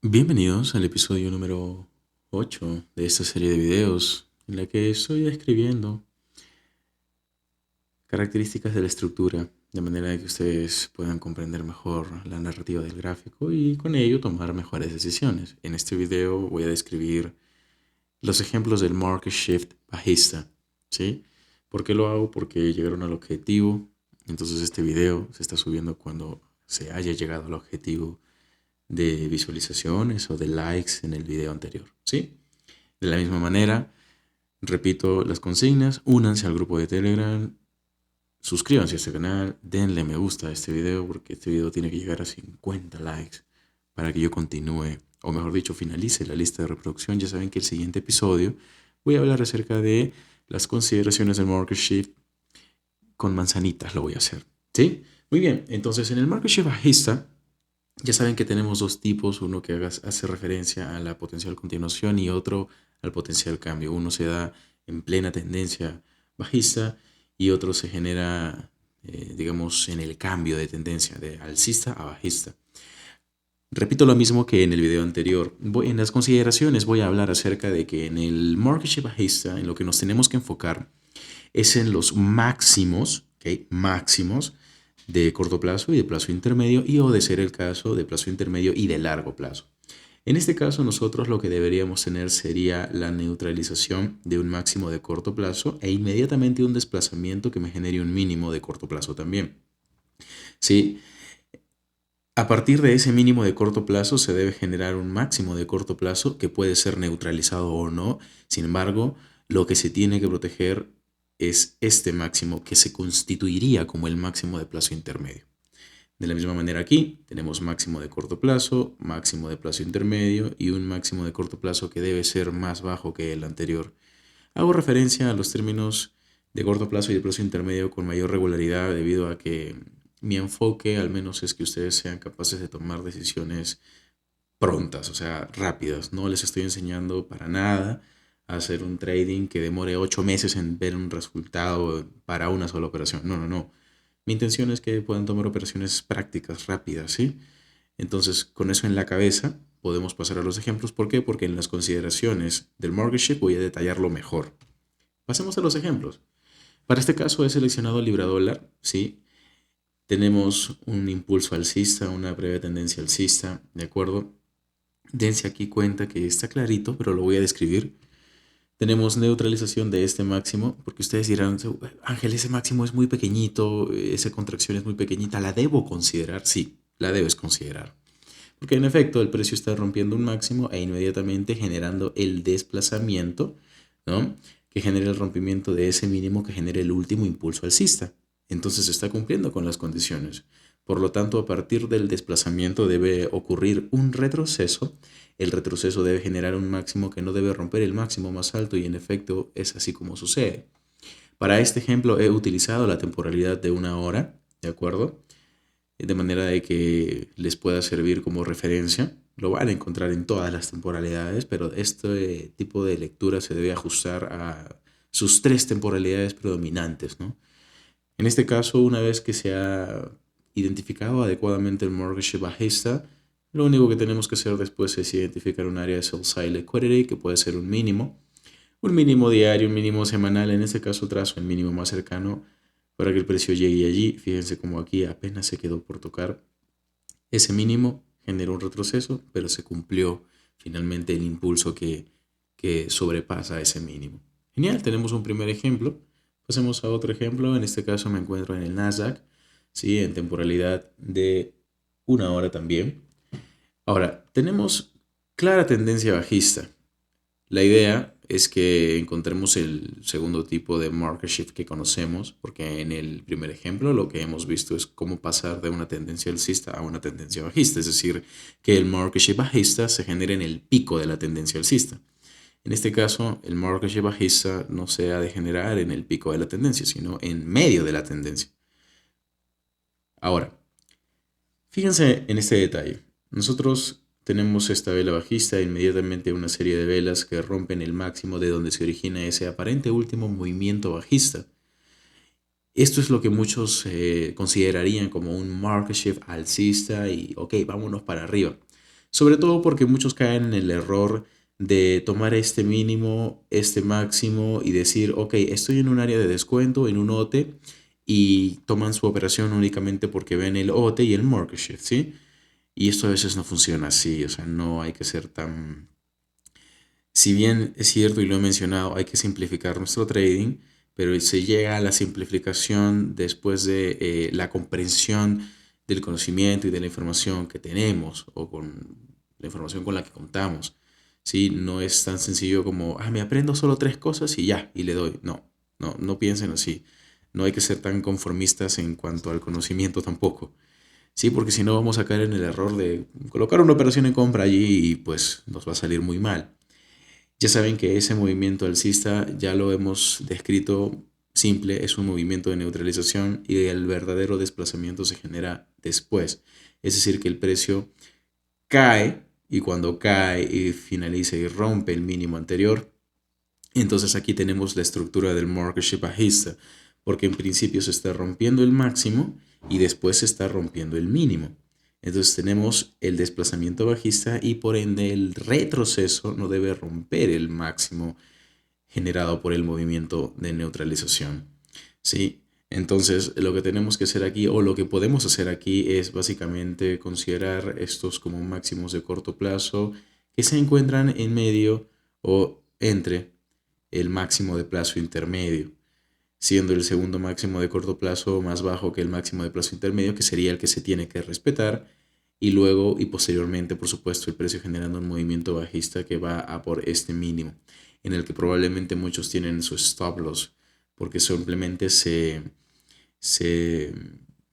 Bienvenidos al episodio número 8 de esta serie de videos en la que estoy describiendo características de la estructura de manera que ustedes puedan comprender mejor la narrativa del gráfico y con ello tomar mejores decisiones. En este video voy a describir los ejemplos del market shift bajista, ¿sí? ¿Por qué lo hago? Porque llegaron al objetivo. Entonces este video se está subiendo cuando se haya llegado al objetivo de visualizaciones o de likes en el video anterior, ¿sí? De la misma manera, repito las consignas, únanse al grupo de Telegram, suscríbanse a este canal, denle me gusta a este video porque este video tiene que llegar a 50 likes para que yo continúe, o mejor dicho, finalice la lista de reproducción. Ya saben que el siguiente episodio voy a hablar acerca de las consideraciones del market shift con manzanitas, lo voy a hacer, ¿sí? Muy bien, entonces en el market shift bajista ya saben que tenemos dos tipos, uno que hace referencia a la potencial continuación y otro al potencial cambio. Uno se da en plena tendencia bajista y otro se genera, digamos, en el cambio de tendencia de alcista a bajista. Repito lo mismo que en el video anterior. En las consideraciones voy a hablar acerca de que en el market shift bajista, en lo que nos tenemos que enfocar es en los máximos, ¿ok? Máximos de corto plazo y de plazo intermedio y o de ser el caso de plazo intermedio y de largo plazo. En este caso nosotros lo que deberíamos tener sería la neutralización de un máximo de corto plazo e inmediatamente un desplazamiento que me genere un mínimo de corto plazo también. ¿Sí? A partir de ese mínimo de corto plazo se debe generar un máximo de corto plazo que puede ser neutralizado o no. Sin embargo, lo que se tiene que proteger es este máximo que se constituiría como el máximo de plazo intermedio. De la misma manera aquí tenemos máximo de corto plazo, máximo de plazo intermedio y un máximo de corto plazo que debe ser más bajo que el anterior. Hago referencia a los términos de corto plazo y de plazo intermedio con mayor regularidad debido a que mi enfoque al menos es que ustedes sean capaces de tomar decisiones prontas, o sea, rápidas. No les estoy enseñando para nada a hacer un trading que demore 8 meses en ver un resultado para una sola operación. No, no, no. Mi intención es que puedan tomar operaciones prácticas, rápidas, ¿sí? Entonces, con eso en la cabeza, podemos pasar a los ejemplos. ¿Por qué? Porque en las consideraciones del mortgage voy a detallarlo mejor. Pasemos a los ejemplos. Para este caso he seleccionado libra dólar, ¿sí? Tenemos un impulso alcista, una breve tendencia alcista, ¿de acuerdo? Dense aquí cuenta que está clarito, pero lo voy a describir. Tenemos neutralización de este máximo, porque ustedes dirán, Ángel, ese máximo es muy pequeñito, esa contracción es muy pequeñita, ¿la debo considerar? Sí, la debes considerar. Porque en efecto el precio está rompiendo un máximo e inmediatamente generando el desplazamiento, ¿no? Que genera el rompimiento de ese mínimo que genera el último impulso alcista. Entonces está cumpliendo con las condiciones. Por lo tanto, a partir del desplazamiento debe ocurrir un retroceso. El retroceso debe generar un máximo que no debe romper el máximo más alto y en efecto es así como sucede. Para este ejemplo he utilizado la temporalidad de una hora, ¿de acuerdo? De manera de que les pueda servir como referencia. Lo van a encontrar en todas las temporalidades, pero este tipo de lectura se debe ajustar a sus tres temporalidades predominantes, ¿no? En este caso, una vez que se ha identificado adecuadamente el mortgage bajista, lo único que tenemos que hacer después es identificar un área de sell side liquidity que puede ser un mínimo diario, un mínimo semanal. En este caso trazo el mínimo más cercano para que el precio llegue allí. Fíjense como aquí apenas se quedó por tocar ese mínimo, generó un retroceso, pero se cumplió finalmente el impulso que sobrepasa ese mínimo. Genial, tenemos un primer ejemplo. Pasemos a otro ejemplo. En este caso me encuentro en el Nasdaq, ¿sí? En temporalidad de una hora también. Ahora, tenemos clara tendencia bajista. La idea es que encontremos el segundo tipo de market shift que conocemos, porque en el primer ejemplo lo que hemos visto es cómo pasar de una tendencia alcista a una tendencia bajista, es decir, que el market shift bajista se genere en el pico de la tendencia alcista. En este caso, el market shift bajista no se ha de generar en el pico de la tendencia, sino en medio de la tendencia. Ahora, fíjense en este detalle. Nosotros tenemos esta vela bajista e inmediatamente una serie de velas que rompen el máximo de donde se origina ese aparente último movimiento bajista. Esto es lo que muchos considerarían como un market shift alcista y ok, vámonos para arriba. Sobre todo porque muchos caen en el error de tomar este mínimo, este máximo y decir, ok, estoy en un área de descuento, en un OTE, y toman su operación únicamente porque ven el OTE y el market shift, ¿sí? Y esto a veces no funciona así, o sea, no hay que ser tan... Si bien es cierto y lo he mencionado, hay que simplificar nuestro trading, pero se llega a la simplificación después de la comprensión del conocimiento y de la información que tenemos o con la información con la que contamos. ¿Sí? No es tan sencillo como, me aprendo solo tres cosas y ya, y le doy. No, no piensen así. No hay que ser tan conformistas en cuanto al conocimiento tampoco. Sí, porque si no vamos a caer en el error de colocar una operación en compra allí y pues nos va a salir muy mal. Ya saben que ese movimiento alcista ya lo hemos descrito simple, es un movimiento de neutralización y el verdadero desplazamiento se genera después. Es decir, que el precio cae y cuando cae y finaliza y rompe el mínimo anterior, entonces aquí tenemos la estructura del market shift bajista, porque en principio se está rompiendo el máximo y después se está rompiendo el mínimo. Entonces tenemos el desplazamiento bajista y por ende el retroceso no debe romper el máximo generado por el movimiento de neutralización. ¿Sí? Entonces lo que tenemos que hacer aquí o lo que podemos hacer aquí es básicamente considerar estos como máximos de corto plazo que se encuentran en medio o entre el máximo de plazo intermedio, siendo el segundo máximo de corto plazo más bajo que el máximo de plazo intermedio, que sería el que se tiene que respetar, y luego y posteriormente, por supuesto, el precio generando un movimiento bajista que va a por este mínimo, en el que probablemente muchos tienen sus stop loss, porque simplemente se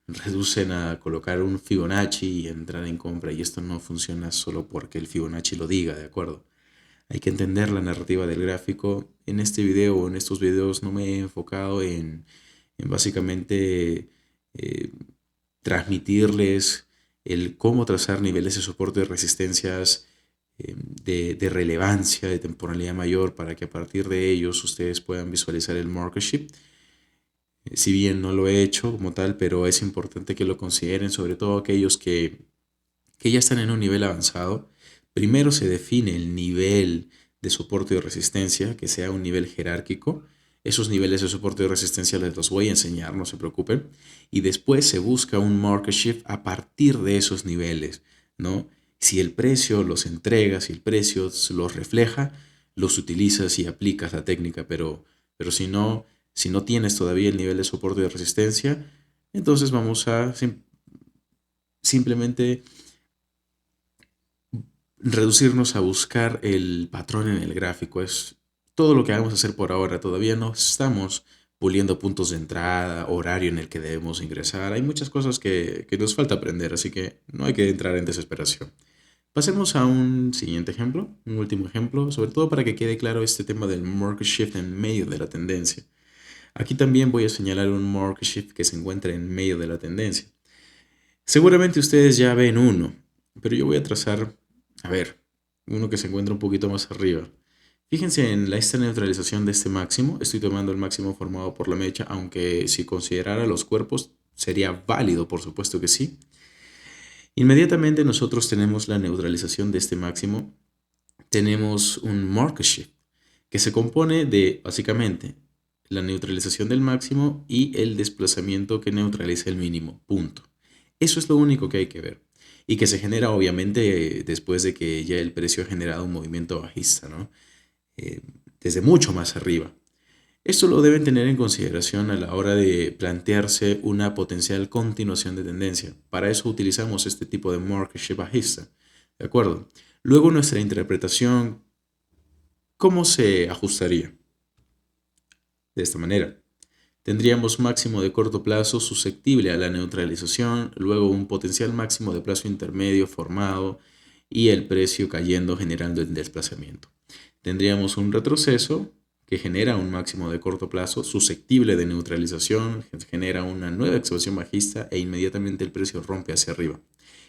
reducen a colocar un Fibonacci y entrar en compra, y esto no funciona solo porque el Fibonacci lo diga, ¿de acuerdo? Hay que entender la narrativa del gráfico. En este video o en estos videos no me he enfocado en básicamente eh, transmitirles el cómo trazar niveles de soporte de resistencias de relevancia, de temporalidad mayor, para que a partir de ellos ustedes puedan visualizar el market shift. Si bien no lo he hecho como tal, pero es importante que lo consideren, sobre todo aquellos que ya están en un nivel avanzado. Primero se define el nivel de soporte y resistencia, que sea un nivel jerárquico. Esos niveles de soporte y resistencia les los voy a enseñar, no se preocupen. Y después se busca un market shift a partir de esos niveles, ¿no? Si el precio los entrega, si el precio los refleja, los utilizas y aplicas la técnica, pero si no tienes todavía el nivel de soporte y de resistencia, entonces vamos a simplemente reducirnos a buscar el patrón en el gráfico. Es todo lo que vamos a hacer por ahora. Todavía no estamos puliendo puntos de entrada, horario en el que debemos ingresar. Hay muchas cosas que nos falta aprender, así que no hay que entrar en desesperación. Pasemos a un siguiente ejemplo, un último ejemplo, sobre todo para que quede claro este tema del market shift en medio de la tendencia. Aquí también voy a señalar un market shift que se encuentra en medio de la tendencia. Seguramente ustedes ya ven uno, pero yo voy a trazar, a ver, uno que se encuentra un poquito más arriba. Fíjense en esta neutralización de este máximo. Estoy tomando el máximo formado por la mecha, aunque si considerara los cuerpos sería válido, por supuesto que sí. Inmediatamente nosotros tenemos la neutralización de este máximo. Tenemos un market shift que se compone de básicamente la neutralización del máximo y el desplazamiento que neutraliza el mínimo. Punto. Eso es lo único que hay que ver. Y que se genera obviamente después de que ya el precio ha generado un movimiento bajista, ¿no? Eh, Desde mucho más arriba. Esto lo deben tener en consideración a la hora de plantearse una potencial continuación de tendencia. Para eso utilizamos este tipo de market shift bajista. ¿De acuerdo? Luego nuestra interpretación, ¿cómo se ajustaría? De esta manera. Tendríamos máximo de corto plazo susceptible a la neutralización, luego un potencial máximo de plazo intermedio formado y el precio cayendo generando el desplazamiento. Tendríamos un retroceso que genera un máximo de corto plazo susceptible de neutralización, genera una nueva expansión bajista e inmediatamente el precio rompe hacia arriba.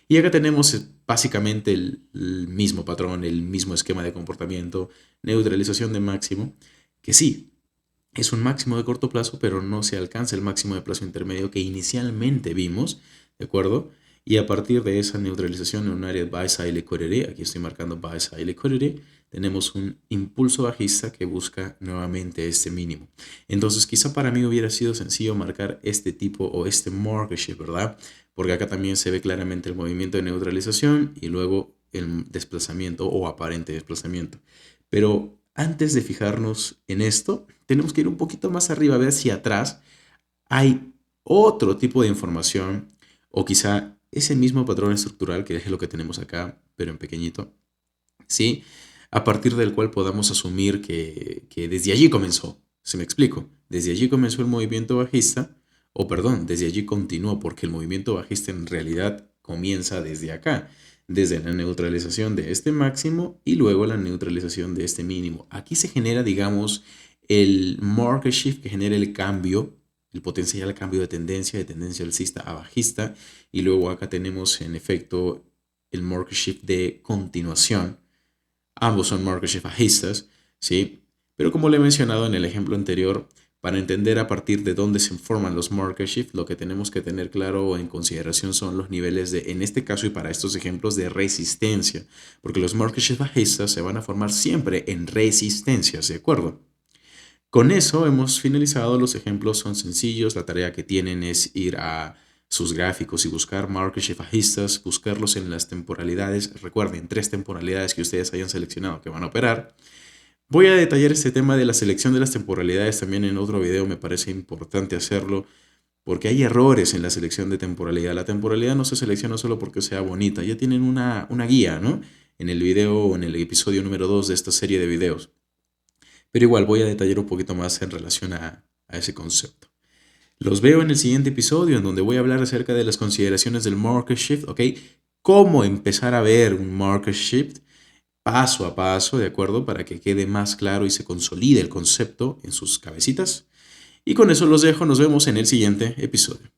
Y acá tenemos básicamente el mismo patrón, el mismo esquema de comportamiento, neutralización de máximo, que sí, es un máximo de corto plazo, pero no se alcanza el máximo de plazo intermedio que inicialmente vimos, ¿de acuerdo? Y a partir de esa neutralización en un área de buy-side liquidity, aquí estoy marcando buy-side liquidity, tenemos un impulso bajista que busca nuevamente este mínimo. Entonces quizá para mí hubiera sido sencillo marcar este tipo o este market shift, ¿verdad? Porque acá también se ve claramente el movimiento de neutralización y luego el desplazamiento o aparente desplazamiento. Pero antes de fijarnos en esto, tenemos que ir un poquito más arriba, a ver si atrás hay otro tipo de información o quizá ese mismo patrón estructural que es lo que tenemos acá, pero en pequeñito, ¿sí? A partir del cual podamos asumir que desde allí comenzó. ¿Se me explico? Desde allí comenzó el movimiento bajista, o perdón, desde allí continuó, porque el movimiento bajista en realidad comienza desde acá, desde la neutralización de este máximo y luego la neutralización de este mínimo. Aquí se genera, digamos, el market shift que genera el cambio, el potencial cambio de tendencia alcista a bajista, y luego acá tenemos en efecto el market shift de continuación. Ambos son market shift bajistas, ¿sí? Pero como le he mencionado en el ejemplo anterior, para entender a partir de dónde se forman los market shift, lo que tenemos que tener claro en consideración son los niveles de, en este caso y para estos ejemplos, de resistencia, porque los market shift bajistas se van a formar siempre en resistencias, ¿de acuerdo? Con eso hemos finalizado, los ejemplos son sencillos, la tarea que tienen es ir a sus gráficos y buscar market shift bajistas, buscarlos en las temporalidades, recuerden, 3 temporalidades que ustedes hayan seleccionado que van a operar. Voy a detallar este tema de la selección de las temporalidades también en otro video, me parece importante hacerlo porque hay errores en la selección de temporalidad. La temporalidad no se selecciona solo porque sea bonita, ya tienen una guía, ¿no? En el video o en el episodio número 2 de esta serie de videos. Pero igual voy a detallar un poquito más en relación a ese concepto. Los veo en el siguiente episodio en donde voy a hablar acerca de las consideraciones del market shift, ¿ok? Cómo empezar a ver un market shift paso a paso, ¿de acuerdo? Para que quede más claro y se consolide el concepto en sus cabecitas. Y con eso los dejo, nos vemos en el siguiente episodio.